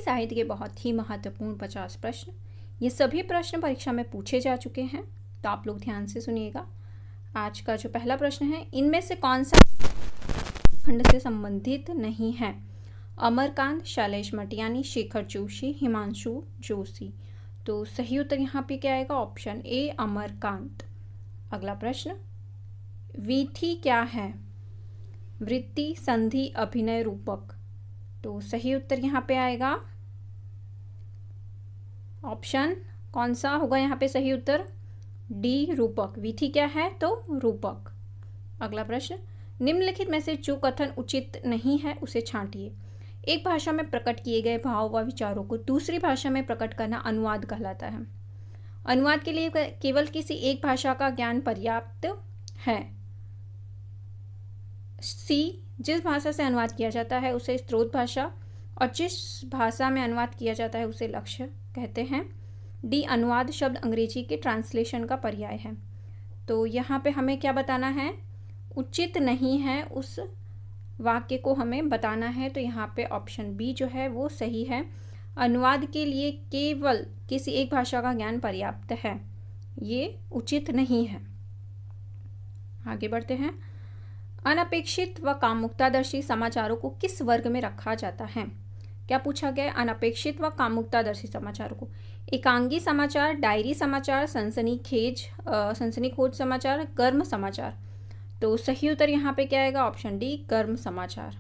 साहित्य के बहुत ही महत्वपूर्ण 50 प्रश्न। ये सभी प्रश्न परीक्षा में पूछे जा चुके हैं, तो आप लोग ध्यान से सुनिएगा। आज का जो पहला प्रश्न है, इनमें से कौन सा खंड से संबंधित नहीं है? अमरकांत, शैलेश मटियानी, शेखर जोशी, हिमांशु जोशी। तो सही उत्तर यहाँ पे क्या आएगा? Option A Amarkant. अगला प्रश्न, वीथी क्या है? वृत्ति, संधि, अभिनय, रूपक। तो सही उत्तर यहाँ पे आएगा ऑप्शन कौन सा होगा यहाँ पे सही उत्तर? डी रूपक। वीथी क्या है? तो रूपक। अगला प्रश्न, निम्नलिखित में से जो कथन उचित नहीं है उसे छांटिए। एक भाषा में प्रकट किए गए भाव व विचारों को दूसरी भाषा में प्रकट करना अनुवाद कहलाता है। अनुवाद के लिए केवल किसी एक भाषा का ज्ञान पर्याप्त है। सी, जिस भाषा से अनुवाद किया जाता है उसे स्रोत भाषा, और जिस भाषा में अनुवाद किया जाता है उसे लक्ष्य कहते हैं। डी, अनुवाद शब्द अंग्रेजी के ट्रांसलेशन का पर्याय है। तो यहाँ पे हमें क्या बताना है? उचित नहीं है उस वाक्य को हमें बताना है। तो यहाँ पे ऑप्शन बी जो है वो सही है। अनुवाद के लिए केवल किसी एक भाषा का ज्ञान पर्याप्त है, ये उचित नहीं है। आगे बढ़ते हैं। अनपेक्षित व कामुकतादर्शी समाचारों को किस वर्ग में रखा जाता है? क्या पूछा गया? अनपेक्षित व कामुकतादर्शी समाचारों को एकांगी समाचार, डायरी समाचार, सनसनीखोज समाचार, गर्म समाचार। तो सही उत्तर यहाँ पे क्या आएगा? ऑप्शन डी गर्म समाचार।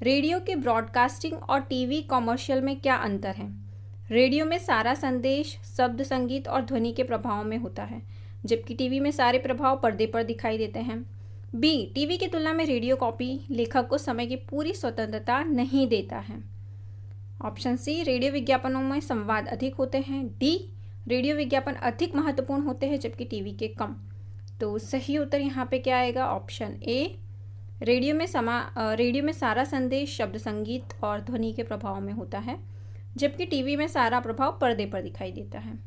रेडियो के ब्रॉडकास्टिंग और टीवी कॉमर्शियल में क्या अंतर है? रेडियो में सारा संदेश शब्द, संगीत और ध्वनि के प्रभाव में होता है, जबकि टीवी में सारे प्रभाव पर्दे पर दिखाई देते हैं। बी, टीवी की तुलना में रेडियो कॉपी लेखक को समय की पूरी स्वतंत्रता नहीं देता है। ऑप्शन सी, रेडियो विज्ञापनों में संवाद अधिक होते हैं। डी, रेडियो विज्ञापन अधिक महत्वपूर्ण होते हैं जबकि टीवी के कम। तो सही उत्तर यहाँ पे क्या आएगा? ऑप्शन ए, रेडियो में सारा संदेश शब्द, संगीत और ध्वनि के प्रभाव में होता है, जबकि टीवी में सारा प्रभाव पर्दे पर दिखाई देता है।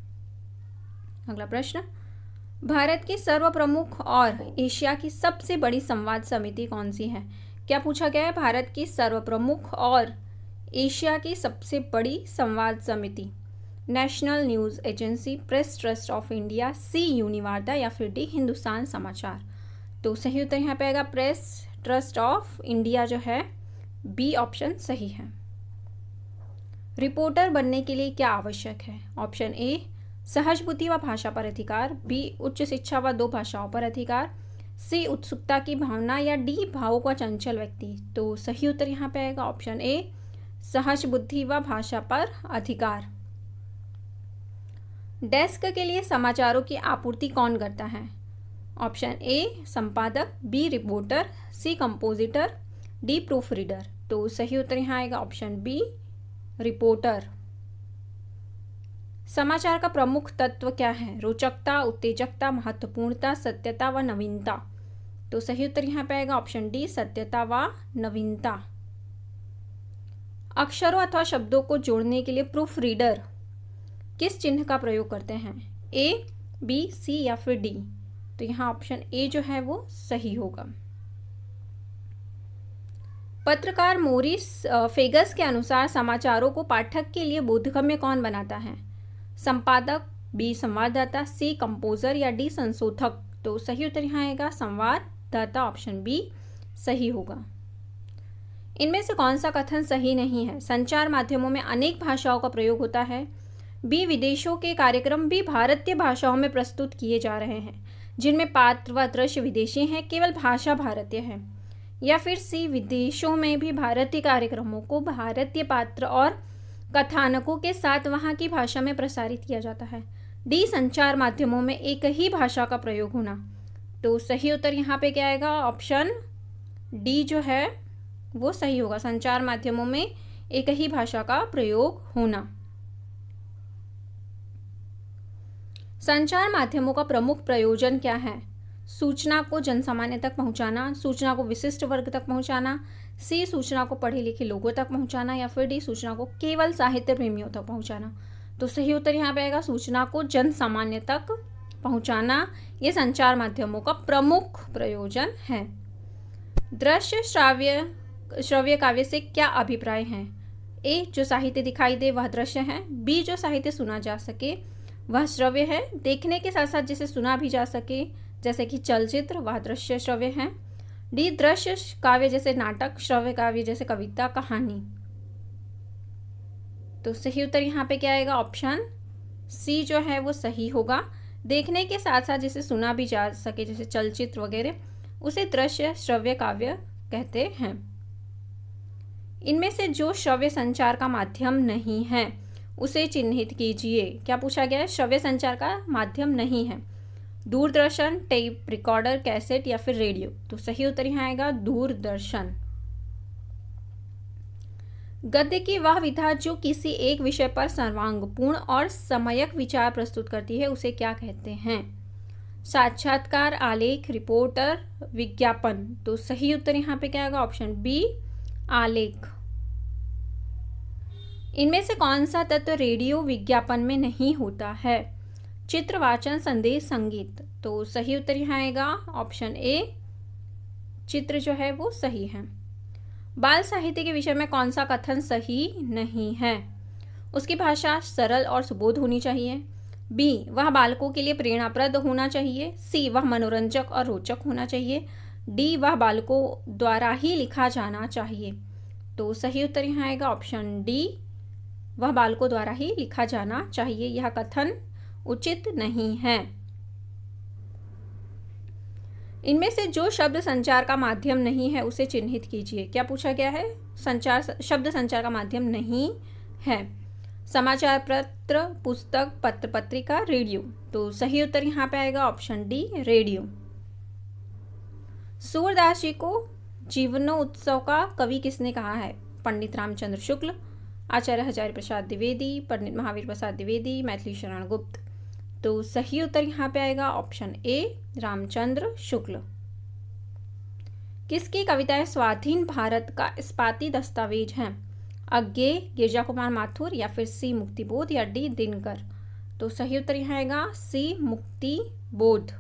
अगला प्रश्न, भारत की सर्वप्रमुख और एशिया की सबसे बड़ी संवाद समिति कौन सी है? क्या पूछा गया है? भारत की सर्वप्रमुख और एशिया की सबसे बड़ी संवाद समिति। National news agency, press trust of India, C Univarta या फिर डी हिंदुस्तान समाचार। तो सही उत्तर यहाँ पे आएगा प्रेस ट्रस्ट ऑफ इंडिया जो है, बी ऑप्शन सही है। रिपोर्टर बनने के लिए क्या आवश्यक है? ऑप्शन ए, सहज बुद्धि व भाषा पर अधिकार, बी उच्च शिक्षा व 2 भाषाओं पर अधिकार, सी उत्सुकता की भावना या डी भावों का चंचल व्यक्ति। तो सही उत्तर यहाँ पे आएगा ऑप्शन ए, सहज बुद्धि व भाषा पर अधिकार। डेस्क के लिए समाचारों की आपूर्ति कौन करता है? ऑप्शन ए संपादक, बी रिपोर्टर, सी कंपोजिटर, डी प्रूफ रीडर। तो सही उत्तर यहाँ आएगा ऑप्शन बी रिपोर्टर। समाचार का प्रमुख तत्व क्या है? रोचकता, उत्तेजकता, महत्वपूर्णता, सत्यता व नवीनता। तो सही उत्तर यहाँ पे आएगा ऑप्शन डी सत्यता व नवीनता। अक्षरों अथवा शब्दों को जोड़ने के लिए प्रूफ रीडर किस चिन्ह का प्रयोग करते हैं? ए, बी, सी या फिर डी। तो यहाँ ऑप्शन ए जो है वो सही होगा। पत्रकार मोरिस फेगस के अनुसार समाचारों को पाठक के लिए बोधगम्य कौन बनाता है? संपादक, बी संवाददाता, सी कंपोजर या डी संशोधक। तो सही उत्तर यहाँ आएगा संवाददाता, ऑप्शन बी सही होगा। इनमें से कौन सा कथन सही नहीं है? संचार माध्यमों में अनेक भाषाओं का प्रयोग होता है, बी विदेशों के कार्यक्रम भी भारतीय भाषाओं में प्रस्तुत किए जा रहे हैं जिनमें पात्र व दृश्य विदेशी हैं, केवल भाषा भारतीय है, या फिर सी विदेशों में भी भारतीय कार्यक्रमों को भारतीय पात्र और कथानकों के साथ वहाँ की भाषा में प्रसारित किया जाता है। डी संचार माध्यमों में एक ही भाषा का प्रयोग होना। तो सही उत्तर यहाँ पे क्या आएगा? ऑप्शन डी जो है वो सही होगा, संचार माध्यमों में एक ही भाषा का प्रयोग होना। संचार माध्यमों का प्रमुख प्रयोजन क्या है? सूचना को जनसामान्य तक पहुंचाना, सूचना को विशिष्ट वर्ग तक पहुंचाना, सी सूचना को पढ़े लिखे लोगों तक पहुंचाना, या फिर डी सूचना को केवल साहित्य प्रेमियों तक पहुंचाना। तो सही उत्तर यहाँ पे आएगा सूचना को जनसामान्य तक पहुंचाना। ये संचार माध्यमों का प्रमुख प्रयोजन है। दृश्य श्राव्य काव्य से क्या अभिप्राय है? ए जो साहित्य दिखाई दे वह दृश्य है, बी जो साहित्य सुना जा सके वह श्रव्य है, देखने के साथ साथ जिसे सुना भी जा सके जैसे कि चलचित्र वह दृश्य श्रव्य है, डी दृश्य काव्य जैसे नाटक, श्रव्य काव्य जैसे कविता कहानी। तो सही उत्तर यहाँ पे क्या आएगा, ऑप्शन सी जो है वो सही होगा। देखने के साथ साथ जिसे सुना भी जा सके जैसे चलचित्र वगैरह उसे दृश्य श्रव्य काव्य कहते हैं। इनमें से जो श्रव्य संचार का माध्यम नहीं है उसे चिन्हित कीजिए। क्या पूछा गया है, श्रव्य संचार का माध्यम नहीं है, दूरदर्शन, टेप रिकॉर्डर, कैसेट या फिर रेडियो। तो सही उत्तर यहाँ आएगा दूरदर्शन। गद्य की वह विधा जो किसी एक विषय पर सर्वांगपूर्ण और समयक विचार प्रस्तुत करती है उसे क्या कहते हैं, साक्षात्कार, आलेख, रिपोर्टर, विज्ञापन। तो सही उत्तर यहाँ पे क्या आएगा, ऑप्शन बी आलेख। इनमें से कौन सा तत्व रेडियो विज्ञापन में नहीं होता है, चित्र, वाचन, संदेश, संगीत। तो सही उत्तर यहाँ आएगा ऑप्शन ए चित्र जो है वो सही है। बाल साहित्य के विषय में कौन सा कथन सही नहीं है, उसकी भाषा सरल और सुबोध होनी चाहिए, बी वह बालकों के लिए प्रेरणाप्रद होना चाहिए, सी वह मनोरंजक और रोचक होना चाहिए, डी वह बालकों द्वारा ही लिखा जाना चाहिए। तो सही उत्तर यहाँ आएगा ऑप्शन डी वह बालकों द्वारा ही लिखा जाना चाहिए, यह कथन उचित नहीं है। इनमें से जो शब्द संचार का माध्यम नहीं है उसे चिन्हित कीजिए। क्या पूछा गया है, शब्द संचार का माध्यम नहीं है, समाचार पत्र, पुस्तक, पत्र पत्रिका, रेडियो। तो सही उत्तर यहाँ पे आएगा ऑप्शन डी रेडियो। सूरदास जी को जीवनोत्सव का कवि किसने कहा है, पंडित रामचंद्र शुक्ल, आचार्य हजारी प्रसाद द्विवेदी, पंडित महावीर प्रसाद द्विवेदी, मैथिली शरण गुप्त। तो सही उत्तर यहाँ पे आएगा ऑप्शन ए रामचंद्र शुक्ल। किसकी कविताएं स्वाधीन भारत का इस्पाती दस्तावेज हैं, अज्ञेय, गिरजा कुमार माथुर या फिर सी मुक्तिबोध या डी दिनकर। तो सही उत्तर यहाँ आएगा सी मुक्तिबोध।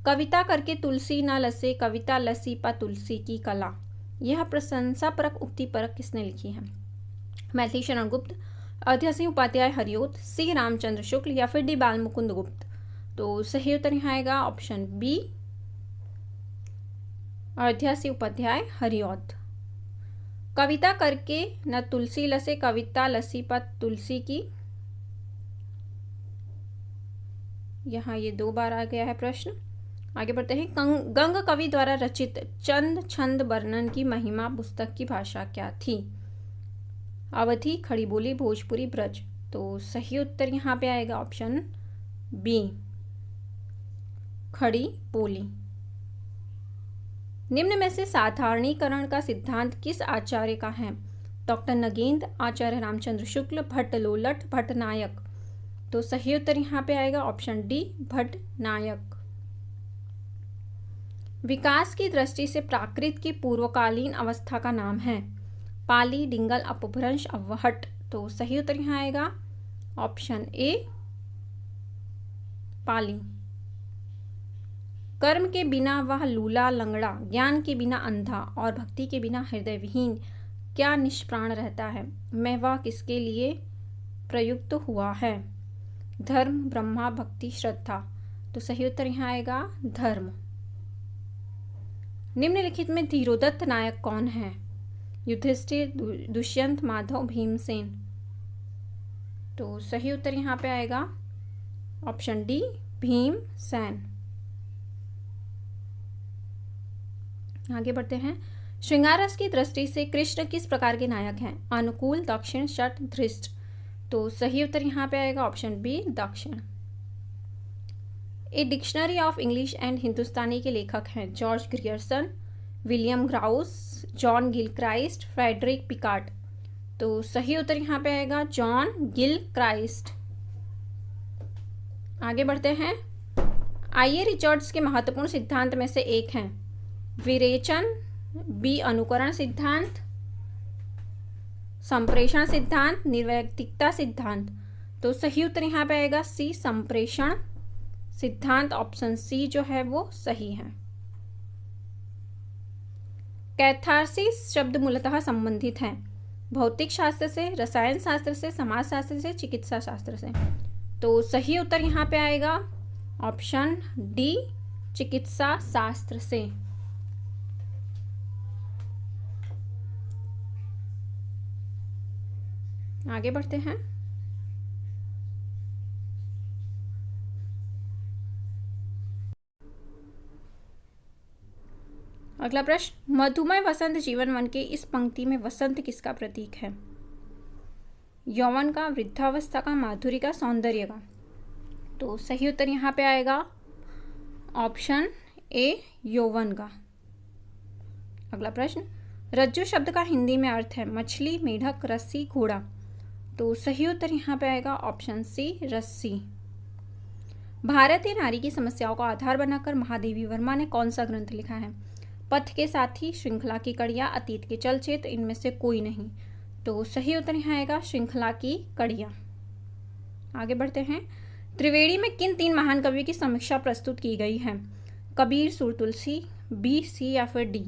कविता करके तुलसी न लसे, कविता लसी पा तुलसी की कला, यह प्रशंसा परक उक्ति परक किसने लिखी है, मैथिली शरण गुप्त, अयोध्या सिंह उपाध्याय हरिओत, सी रामचंद्र शुक्ल या फिर डी बाल मुकुंद गुप्त। तो सही उत्तर यहाँ आएगा ऑप्शन बी अयोध्या सिंह उपाध्याय हरिओत। कविता करके न तुलसी लसे, कविता लसी पत तुलसी की, यहाँ ये 2 बार आ गया है प्रश्न। आगे बढ़ते हैं। गंग कवि द्वारा रचित चंद छंद वर्णन की महिमा पुस्तक की भाषा क्या थी, अवधी, खड़ी बोली, भोजपुरी, ब्रज। तो सही उत्तर यहाँ पे आएगा ऑप्शन बी खड़ी बोली। निम्न में से साधारणीकरण का सिद्धांत किस आचार्य का है, डॉक्टर नगेंद्र, आचार्य रामचंद्र शुक्ल, भट्ट लोलट, भट्ट नायक। तो सही उत्तर यहाँ पे आएगा ऑप्शन डी भट्ट नायक। विकास की दृष्टि से प्राकृत की पूर्वकालीन अवस्था का नाम है, पाली, डिंगल, अपभ्रंश, अव्वहट। तो सही उत्तर यहाँ आएगा ऑप्शन ए पाली। कर्म के बिना वह लूला लंगड़ा, ज्ञान के बिना अंधा और भक्ति के बिना हृदय विहीन क्या निष्प्राण रहता है, मैं वह किसके लिए प्रयुक्त हुआ है, धर्म, ब्रह्मा, भक्ति, श्रद्धा। तो सही उत्तर यहाँ आएगा धर्म। निम्नलिखित में धीरोदत्त नायक कौन है, युधिष्ठिर, दुष्यंत, माधव, भीमसेन। तो सही उत्तर यहाँ पे आएगा ऑप्शन डी भीमसेन। आगे बढ़ते हैं। श्रृंगार रस की दृष्टि से कृष्ण किस प्रकार के नायक हैं, अनुकूल, दक्षिण, शठ, धृष्ट। तो सही उत्तर यहाँ पे आएगा ऑप्शन बी दक्षिण। A dictionary of English and Hindustani के लेखक हैं George Grierson, William Growse, John Gilchrist, Frederick Pickard. तो सही उत्तर यहाँ पे आएगा जॉन गिलक्राइस्ट। आगे बढ़ते हैं। आइए रिचर्ड्स के महत्वपूर्ण सिद्धांत में से एक हैं विरेचन, बी अनुकरण सिद्धांत, संप्रेषण सिद्धांत, निर्वैयक्तिकता सिद्धांत। तो सही उत्तर यहाँ पे आएगा सी संप्रेषण सिद्धांत, ऑप्शन सी जो है वो सही है। कैथारसिस शब्द मूलतः संबंधित है भौतिक शास्त्र से, रसायन शास्त्र से, समाज शास्त्र से, चिकित्सा शास्त्र से। तो सही उत्तर यहाँ पे आएगा ऑप्शन डी, चिकित्सा शास्त्र से। आगे बढ़ते हैं। अगला प्रश्न, मधुमय वसंत जीवन वन के इस पंक्ति में वसंत किसका प्रतीक है? यौवन का, वृद्धावस्था का, माधुर्य का, सौंदर्य का। तो सही उत्तर यहाँ पे आएगा ऑप्शन ए, यौवन का। अगला प्रश्न, रज्जु शब्द का हिंदी में अर्थ है मछली, मेढक, रस्सी, घोड़ा। तो सही उत्तर यहाँ पे आएगा ऑप्शन सी, रस्सी। भारतीय नारी की समस्याओं का आधार बनाकर महादेवी वर्मा ने कौन सा ग्रंथ लिखा है? पथ के साथी, श्रृंखला की कड़ियाँ, अतीत के चलचित्र, इनमें से कोई नहीं। तो सही उत्तर यहाँ आएगा श्रृंखला की कड़ियाँ। आगे बढ़ते हैं। त्रिवेणी में किन 3 महान कवियों की समीक्षा प्रस्तुत की गई है? कबीर, सुर, तुलसी, बी, सी या फिर डी।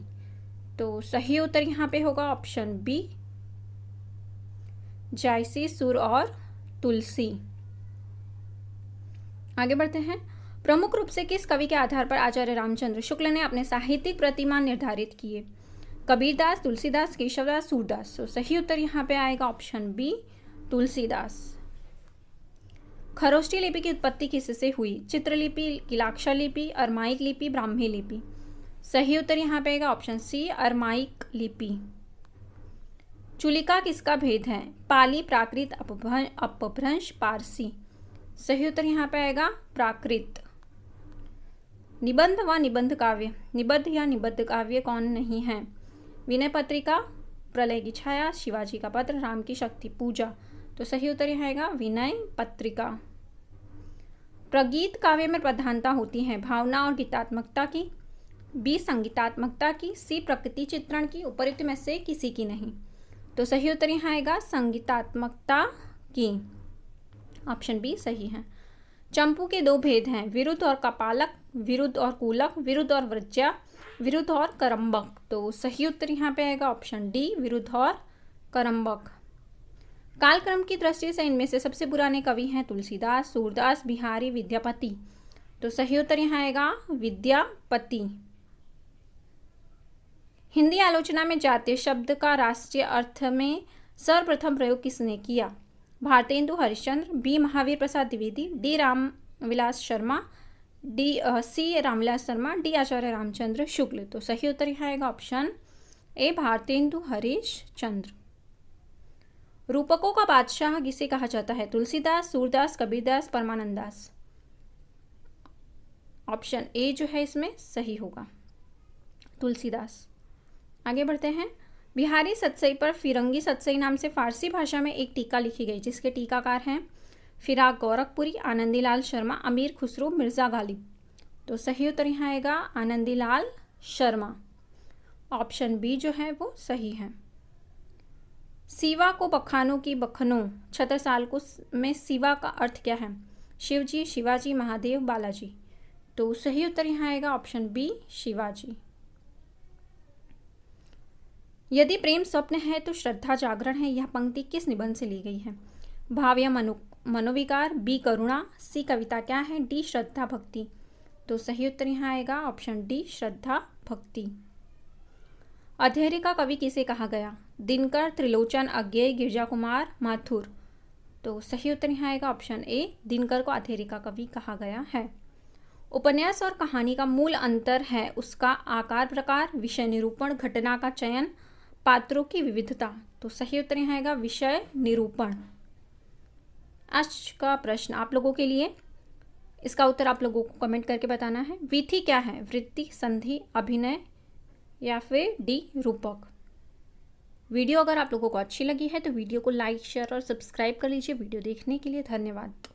तो सही उत्तर यहाँ पे होगा ऑप्शन बी, जायसी, सुर और तुलसी। आगे बढ़ते हैं। प्रमुख रूप से किस कवि के आधार पर आचार्य रामचंद्र शुक्ल ने अपने साहित्यिक प्रतिमान निर्धारित किए? कबीरदास, तुलसीदास, केशवदास, सूरदास। तो सही उत्तर यहाँ पे आएगा ऑप्शन बी, तुलसीदास। खरोष्ठी लिपि की उत्पत्ति किससे हुई? चित्रलिपि, किलाक्षर लिपि, अरमाइक लिपि, ब्राह्मी लिपि। सही उत्तर यहाँ पे आएगा ऑप्शन सी, अरमाइक लिपि। चुलिका किसका भेद है? पाली, प्राकृत, अपभ्रंश, पारसी। सही उत्तर यहाँ पे आएगा प्राकृत। निबंध व निबंध काव्य, निबद्ध या निबद्ध काव्य कौन नहीं है? विनय पत्रिका, प्रलय की छाया, शिवाजी का पत्र, राम की शक्ति पूजा। तो सही उत्तर यहाँ आएगा विनय पत्रिका। प्रगीत काव्य में प्रधानता होती है भावना और गीतात्मकता की, बी, संगीतात्मकता की, सी, प्रकृति चित्रण की, उपयुक्त में से किसी की नहीं। तो सही उत्तर यहाँ आएगा संगीतात्मकता की। ऑप्शन बी सही है। चंपू के 2 भेद हैं, विरुद्ध और कपालक, विरुद्ध और कूलक, विरुद्ध और व्रज्या, विरुद्ध और करम्बक। तो सही उत्तर यहाँ पे आएगा ऑप्शन डी, विरुद्ध और करम्बक। कालक्रम की दृष्टि से इनमें से सबसे पुराने कवि हैं तुलसीदास, सूरदास, बिहारी, विद्यापति। तो सही उत्तर यहाँ आएगा विद्यापति। हिंदी आलोचना में जातीय शब्द का राष्ट्रीय अर्थ में सर्वप्रथम प्रयोग किसने किया? भारतेंदु हरिश्चंद्र, बी, महावीर प्रसाद द्विवेदी, डी, रामविलास शर्मा, सी, रामविलास शर्मा, डी, आचार्य रामचंद्र शुक्ल। तो सही उत्तर यहाँ आएगा ऑप्शन ए, भारतेंदु हरिश्चंद्र। रूपकों का बादशाह किसे कहा जाता है? तुलसीदास, सूरदास, कबीरदास, परमानंदास। ऑप्शन ए जो है इसमें सही होगा, तुलसीदास। आगे बढ़ते हैं। बिहारी सतसई पर फिरंगी सतसई नाम से फारसी भाषा में एक टीका लिखी गई जिसके टीकाकार हैं फिराक गोरखपुरी, आनंदीलाल शर्मा, अमीर खुसरो, मिर्जा गालिब। तो सही उत्तर यहाँ आएगा आनंदीलाल शर्मा। ऑप्शन बी जो है वो सही है। सीवा को बखानों की बखनों, छत्रसाल को में सीवा का अर्थ क्या है? शिवजी, शिवाजी, महादेव, बालाजी। तो सही उत्तर यहाँ आएगा ऑप्शन बी, शिवाजी। यदि प्रेम स्वप्न है तो श्रद्धा जागरण है, यह पंक्ति किस निबंध से ली गई है? भाव या मनोविकार, बी, करुणा, सी, कविता क्या है, डी, श्रद्धा भक्ति। तो सही उत्तर यहाँ आएगा ऑप्शन डी, श्रद्धा भक्ति। अधेरे का कवि किसे कहा गया? दिनकर, त्रिलोचन, अज्ञेय, गिरजा कुमार, माथुर। तो सही उत्तर यहाँ आएगा ऑप्शन ए, दिनकर को अधेरे का कवि कहा गया है। उपन्यास और कहानी का मूल अंतर है उसका आकार प्रकार, विषय निरूपण, घटना का चयन, पात्रों की विविधता। तो सही उत्तर यहाँ आएगा विषय निरूपण। आज का प्रश्न आप लोगों के लिए, इसका उत्तर आप लोगों को कमेंट करके बताना है। विधि क्या है? वृत्ति, संधि, अभिनय या फिर डी, रूपक। वीडियो अगर आप लोगों को अच्छी लगी है तो वीडियो को लाइक, शेयर और सब्सक्राइब कर लीजिए। वीडियो देखने के लिए धन्यवाद।